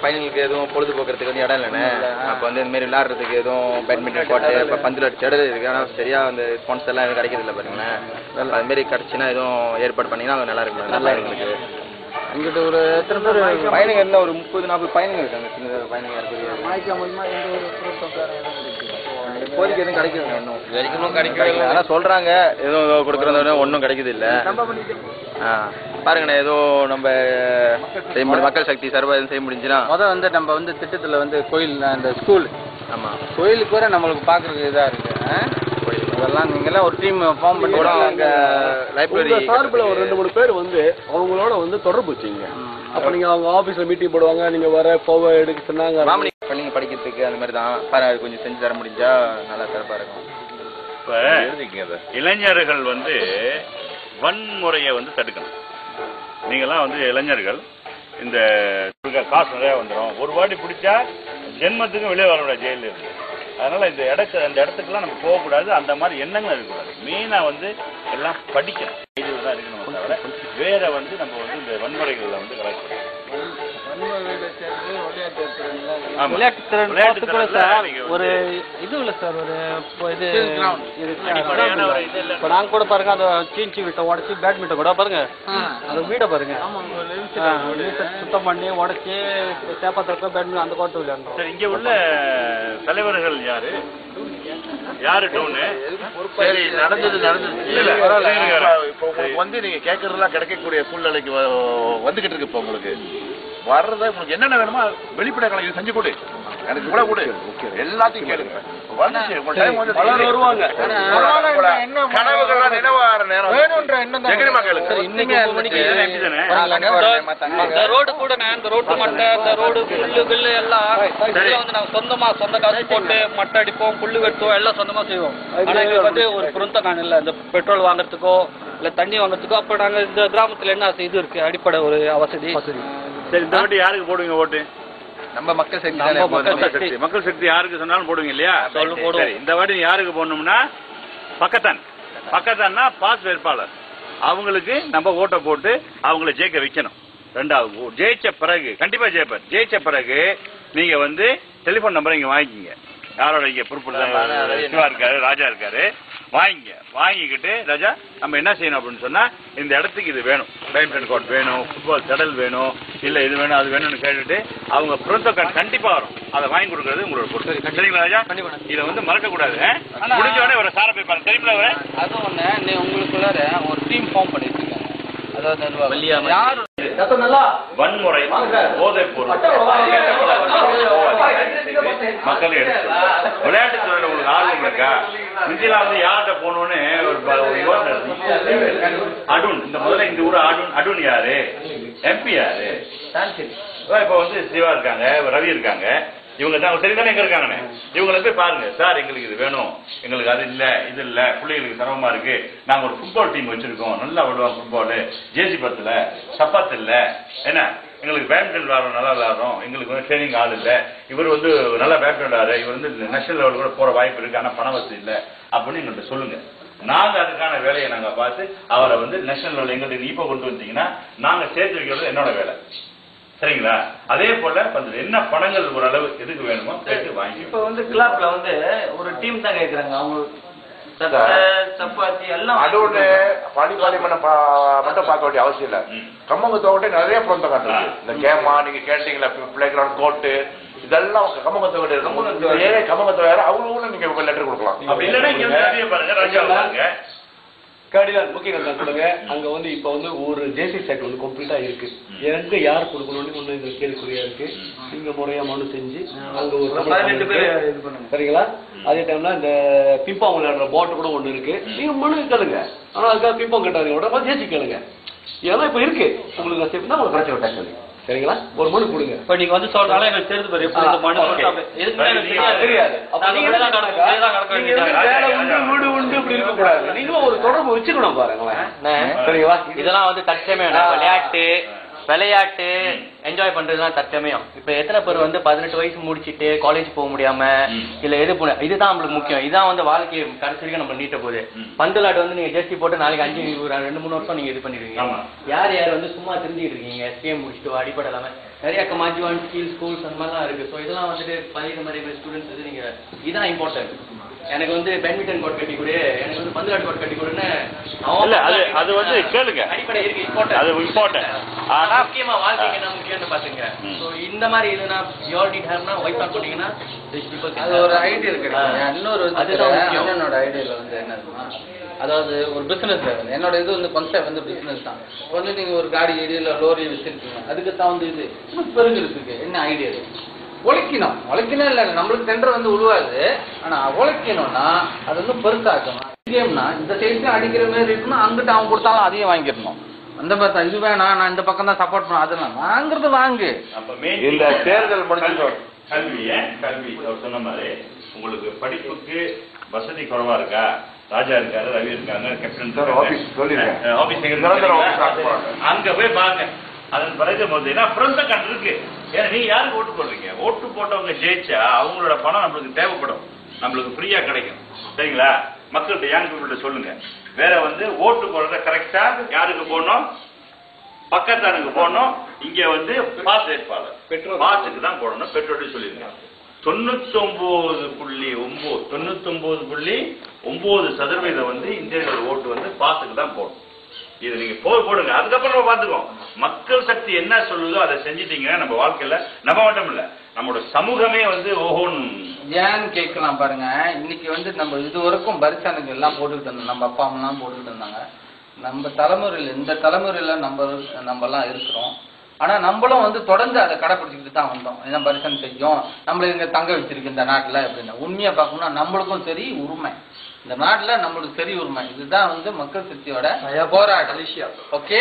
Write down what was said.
பையனுக்கு எதுவும் பொழுதுபோக்குறதுக்கு வந்து இடம் இல்லைண்ணே. அப்போ வந்து இந்த மாதிரி விளையாடுறதுக்கு எதுவும் பேட்மிண்டன் கோர்ட்டு இப்போ பந்தில் அடிச்ச இடம் இருக்குது. ஆனால் சரியாக அந்த ஸ்பான்சர் எல்லாம் எதுவும் கிடைக்கிறது இல்லை பாருங்களேன். அதுமாரி கிடச்சின்னா எதுவும் ஏற்பாடு பண்ணிங்கன்னா அது நல்லா இருக்கும். நல்லா எங்களுக்கு இங்கிட்ட ஒரு எத்தனை பேர் பையனுங்க இருந்தால் ஒரு 30-40 பையனுங்க இருக்காங்க. சின்ன பையனுங்க இப்போதைக்கு எதுவும் கிடைக்குதுங்க. இன்னும் வரைக்கும் கிடைக்கவே இல்லை. ஆனால் சொல்கிறாங்க எதுவும் கொடுக்குறத ஒன்றும் கிடைக்குது இல்லை. பாருங்கண்ணே, ஏதோ நம்ம செய்ய முடியும். மக்கள் சக்தி சார்பாக எதுவும் செய்ய முடிஞ்சுன்னா முதல் வந்து நம்ம வந்து திட்டத்தில் வந்து கோயில் அந்த ஸ்கூல், ஆமாம் கோயிலுக்கு கூட நம்மளுக்கு பார்க்குறதுக்கு இதாக இருக்குது. அதெல்லாம் நீங்கள்லாம் ஒரு டீம் ஃபார்ம் பண்ணி அங்கே லைப்ரரி சார்பில் ஒரு 2-3 பேர் வந்து அவங்களோட வந்து தொடர்பு வச்சுங்க. அப்போ நீங்கள் அவங்க ஆஃபீஸில் மீட்டிங் போடுவாங்க, நீங்கள் வர போக எடுக்க சொன்னாங்க. பள்ளிங்க படிக்கிறதுக்கு அந்த மாதிரி தான் பாரு, அது கொஞ்சம் செஞ்சு தர முடிஞ்சா நல்லா சிறப்பாக இருக்கும். இப்போ இளைஞர்கள் வந்து வன்முறையை வந்து தடுக்கணும். நீங்கள்லாம் வந்து இளைஞர்கள் இந்த காசு நிறையா வந்துடும், ஒரு வாட்டி பிடிச்சா ஜென்மத்துக்கும் வெளியே வரக்கூடாது ஜெயிலில் இருந்து. அதனால் இந்த இடத்துக்குலாம் நம்ம போகக்கூடாது. அந்த மாதிரி எண்ணங்கள் இருக்கக்கூடாது. மெயினாக வந்து எல்லாம் படிக்கணும். இதில் தான் இருக்கணும். தவிர வேற வந்து நம்ம வந்து இந்த வன்முறைகளில் வந்து கலாய்க்கணும். விளையாட்டு கூட சார் ஒரு இது இல்லை சார், ஒரு இது இப்போ நாங்கள் கூட பாருங்க அந்த சீன்ச்சி வீட்டை உடச்சி பேட்மிண்டன் கூட பாருங்க, அந்த வீடை பாருங்க சுத்தம் பண்ணி உடச்சி சேப்பாத்திரக்க பேட்மிண்டன் அந்த கோட்டை விளையாடுறோம். சார் இங்கே உள்ள தலைவர்கள் யாரு டவுனு சரி நடந்தது இப்போ உங்களுக்கு வந்து நீங்க கேட்கறதெல்லாம் கிடைக்கக்கூடிய சூழ்நிலைக்கு வந்துகிட்டு இருக்கு. இப்போ உங்களுக்கு வர்றத உங்களுக்கு என்னென்ன வேணுமோ வெளிப்படை கணக்கு செஞ்சு கொடு, எனக்கு கூட கொடு, எல்லாத்தையும் கேளுங்க. வருவாங்க கனவுகள்லாம் நினைவார நேரம் ரோடு கூட இந்த ரோட்டு மட்டை இந்த ரோடு புல்லு கில்லு எல்லாம் வந்து நாங்கள் சொந்த காசு போட்டு மட்டை அடிப்போம், புல்லு வெட்டுவோம், எல்லாம் சொந்தமா செய்வோம். ஆனா எங்களுக்கு வந்து ஒரு பொருத்த நான் இல்லை, இந்த பெட்ரோல் வாங்குறதுக்கோ இல்லை தண்ணி வாங்குறதுக்கோ. அப்போ நாங்கள் இந்த கிராமத்தில் என்ன இது இருக்கு அடிப்படை ஒரு வசதி. சரி, இந்த வாட்டி யாருக்கு போடுவீங்க ஓட்டு? நம்ம மக்கள் சக்தி. மக்கள் சக்தி யாருக்கு சொன்னாலும் போடுவீங்க இல்லையா? இந்த வாட்டி யாருக்கு போடணும்னா பக்கத்தான்னா பாஸ் வேட்பாளர் அவங்களுக்கு நம்ம ஓட்டை போட்டு அவங்கள ஜெயிக்க வைக்கணும். ரெண்டாவது ஜெயிச்ச பிறகு கண்டிப்பா ஜெயிப்பார். ஜெயிச்ச பிறகு நீங்க வந்து டெலிபோன் நம்பரை இங்க வாங்கிக்கிங்க. யாரோட இங்க பொறுப்பு சிவா இருக்காரு, ராஜா இருக்காரு, வாங்கிக்கிட்டு ராஜா நம்ம என்ன செய்யணும் அப்படின்னு சொன்னா இந்த இடத்துக்கு இது வேணும், பேட்மிண்டன் கோர்ட் வேணும், ஃபுட்பால் திடல் வேணும், இல்ல இது வேணும் அது வேணும்னு கேட்டுட்டு அவங்க புரொந்தோ கார்டு கண்டிப்பா வரும், அதை வாங்கி கொடுக்கறது உங்களோட பொறுப்பு. சரிங்களா ராஜா? இதை வந்து மறக்கக்கூடாது. முடிஞ்சோடனே ஒரு சார போய் பாருங்க. தெரியுங்களா? அதுவும் ஒண்ணு உங்களுக்குள்ள ஒரு டீம் ஃபார்ம் பண்ணிட்டு இருக்காங்க. அதாவது யாரு வன்முறை போதைப் பொருள் மக்கள் எடுத்து விளையாட்டு துறையில உங்களுக்கு ஆர்வம் இருக்கா? இந்தியாவில் வந்து யார்கிட்ட போகணும்னு ஒரு யோசனை. அருண் இந்த முதல்ல இந்த ஊர் அருண் யாரு, எம்பி யாரு? இப்ப வந்து சிவா இருக்காங்க, ரவி இருக்காங்க, இவங்க தான் சரிதானே எங்க இருக்காங்கன்னு இவங்களை போய் பாருங்க. சார் எங்களுக்கு இது வேணும், எங்களுக்கு அது இல்லை இது இல்லை, பிள்ளைகளுக்கு சிரமமா இருக்கு, நாங்க ஒரு ஃபுட்பால் டீம் வச்சிருக்கோம், நல்லா விடுவோம் ஃபுட்பாலு, ஜேசி பத்துல சப்பாத்து இல்லை, என்ன எங்களுக்கு பேட்மிண்டன் விளையாடுறோம், நல்லா விளையாடுறோம், எங்களுக்கு வந்து ட்ரைனிங் ஆள் இல்லை, இவர் வந்து நல்லா பேட்மிண்டன் விளையாடுறாரு, இவர் வந்து நேஷனல் லெவல் கூட போற வாய்ப்பு இருக்கு, ஆனா பண வசதி இல்லை அப்படின்னு எங்கள்கிட்ட சொல்லுங்க. நாங்க அதுக்கான வேலையை நாங்க பார்த்து அவரை வந்து நேஷனல் லெவல் எங்களுக்கு இப்ப கொண்டு வந்தீங்கன்னா நாங்க சேர்த்து வைக்கிறது என்னோட வேலை. சரிங்களா? அதே போல என்ன பணங்கள் ஓரளவு எதுக்கு வேணுமோ கேட்டு வாங்கி. இப்ப வந்து கிளப்ல வந்து ஒரு டீம் தான் கேட்கறாங்க. அவங்க சப்பாத்தி எல்லாம் அதோட பாலி மட்டும் பார்க்க வேண்டிய அவசியம் இல்லை. கம்மங்கத்தோட்டை நிறைய புறந்த காட்டுறது. இந்த கேமா நீங்க கேட்டீங்களா, பிளே கிரவுண்ட் கோர்ட்டு இதெல்லாம் கம்மங்கத்தோட இருக்கு. கம்மங்கத்தோட அவங்களும் நீங்க லெட்டர் கொடுக்கலாம். அப்படி இல்லைன்னா பாருங்க ராஜா கார்டினல் புக்கிங் சொல்லுங்க. அங்க வந்து இப்ப வந்து ஒரு ஜேசி செட் வந்து கம்ப்ளீட்டா இருக்கு. எங்க யார் கொடுக்கணும்னு ஒண்ணு இந்த கேள்விக்குறியா இருக்கு. நீங்க முறையா மனு செஞ்சு அங்க ஒரு 18 பேர் சரிங்களா? அதே டைம்ல இந்த பிம்பாங் விளையாடுற பாட்டு கூட ஒண்ணு இருக்கு. நீங்க மனு கேளுங்க. ஆனா அதுக்காக பிம்பாங் கட்டாதீங்க, ஜேசி கேளுங்க. இதெல்லாம் இப்ப இருக்கு. உங்களுக்கு சேஃப் தான் உங்களுக்கு பிரச்சனை விட்டாங்க. சரிங்களா? ஒரு மனு கொடுங்க. இப்ப நீங்க வந்து சொல்றதால எனக்கு தெரிஞ்சு பாரு எப்படி இந்த மனு தெரியாது. வீடு உண்டு இப்படி இருக்க கூடாது. நீங்களும் ஒரு தொடர்பு வச்சுக்கணும் பாருங்களேன். சரிங்களா? இதெல்லாம் வந்து தற்சமே விளையாட்டு விளையாட்டு என்ஜாய் பண்றதுதான் தற்சமயம். இப்ப எத்தனை பேர் வந்து 18 வயசு முடிச்சிட்டு காலேஜ் போக முடியாம இல்ல எது போன இதுதான் நம்மளுக்கு முக்கியம். இதான் வந்து வாழ்க்கையை கடைசி வரைக்கும் நம்ம நீட்ட போகுது. பந்து விளையாட்டு வந்து நீங்க ஜெர்சி போட்டு நாளைக்கு 2-3 வருஷம் நீங்க இது பண்ணிடுவீங்க. யார் யார் வந்து சும்மா தெரிஞ்சுட்டு இருக்கீங்க ஸ்டேம் முடிச்சுட்டு அடிப்படை இல்லாம நிறைய கமாஜுவான் ஸ்கீல் ஸ்கூல்ஸ் அந்த மாதிரிலாம் இருக்கு. ஸோ இதெல்லாம் வந்துட்டு படிக்கிற மாதிரி ஸ்டூடெண்ட்ஸ் வந்து நீங்க இதான் இம்பார்ட்டன்ட். எனக்கு வந்து பேட்மிண்டன் கோர்ட் கட்டி கொடு, எனக்கு வந்து பந்து விளையாட்டு கோர்ட் கட்டி கொடுன்னு அது வந்து கேளுங்க, அடிப்படை இருக்கு இம்பார்ட்டன்ட். அது இம்பார்ட்டன்ட். ஆனா முக்கியமா வாழ்க்கைக்கு என்ன முக்கியம்னு பாத்துங்க. ஸோ இந்த மாதிரி இதுனா யோர் நீட் ஹேர்னா ஒய்ஃப் ஆன் போட்டீங்கன்னா அது ஒரு ஐடியா இருக்கு. இன்னொரு என்னோட ஐடியால வந்து என்னதுன்னா, அதாவது ஒரு பிசினஸ் என்னோட இது வந்து கான்செப்ட் வந்து பிசினஸ் தான். வந்து நீங்க ஒரு காடி ஏரியில லோரி வச்சிருக்கீங்க, அதுக்கு தான் வந்து இது பெருகிறதுக்கு என்ன ஐடியா இருக்கு? உழைக்கணும் இல்லை நம்மளுக்கு டெண்டர் வந்து உருவாது. ஆனா உழைக்கணும்னா அது வந்து பெருசாக்கணும். கேம்னா இந்த சைடுக்கு அடிக்கிற மாதிரி இருக்குன்னா அங்கிட்ட அவன் கொடுத்தாலும் அதையும் வாங்கிடணும். அந்த பார்த்தா இது வேணாம் நான் இந்த பக்கம் தான் சப்போர்ட் பண்ண அதெல்லாம் வாங்குறது வாங்கு. இந்த தேர்தல் முடிஞ்சு கல்வி அவர் சொன்ன மாதிரி உங்களுக்கு படிப்புக்கு வசதி குறைவா இருக்கா? ராஜா இருக்காரு, ரவி இருக்காங்க, கேப்டன் அங்க போய் பாருங்க. அதன் பிறகு பிறந்த கண் இருக்கு. ஏன்னா நீங்க யாருக்கு ஓட்டு போடுறீங்க? ஓட்டு போட்டவங்க ஜெயிச்சா அவங்களோட பணம் நம்மளுக்கு தேவைப்படும், நம்மளுக்கு ஃப்ரீயா கிடைக்கும். சரிங்களா? மக்கள்கிட்ட யாருக்கு சொல்லுங்க. வேற வந்து ஓட்டு போடுறத கரெக்டா யாருக்கு போடணும்? பக்கத்தானுக்கு போடணும். இங்க வந்து பாஸ் வேட்பாளர் பாஸுக்கு தான் போடணும். பெட்ரோல் சொல்லிருங்க. 99.9% வந்து இந்தியர்கள் ஓட்டு வந்து பாஸுக்கு தான் போடணும். இது நீங்க போடுங்க. அதுக்கப்புறம் பாத்துக்கோ. மக்கள் சக்தி என்ன சொல்லுதோ அதை செஞ்சுட்டீங்கன்னா நம்ம வாழ்க்கையில நம்ம மட்டும் இல்ல நம்மளோட சமூகமே வந்து ஓஹோன்னு ஏன்னு கேட்கலாம் பாருங்க. இன்னைக்கு வந்து நம்ம இது வரைக்கும் பரிசானுக்கு எல்லாம் போட்டுக்கிட்டு இருந்தோம், நம்ம அப்பா அம்மாலாம் போட்டுக்கிட்டு இருந்தாங்க. நம்ம தலைமுறையில் இந்த தலைமுறையில நம்மலாம் இருக்கிறோம். ஆனா நம்மளும் வந்து தொடர்ந்து அதை கடைப்பிடிச்சிக்கிட்டு தான் வந்தோம். என்ன பரிசன் செய்யும், நம்மள இங்க தங்க வச்சிருக்கு இந்த நாட்டுல அப்படின்னா உண்மையா பார்க்கணும்னா நம்மளுக்கும் சரி உரிமை, இந்த நாட்டுல நம்மளுக்கு சரி உரிமை. இதுதான் வந்து மக்கள் சக்தியோட போராட்டம். ஓகே.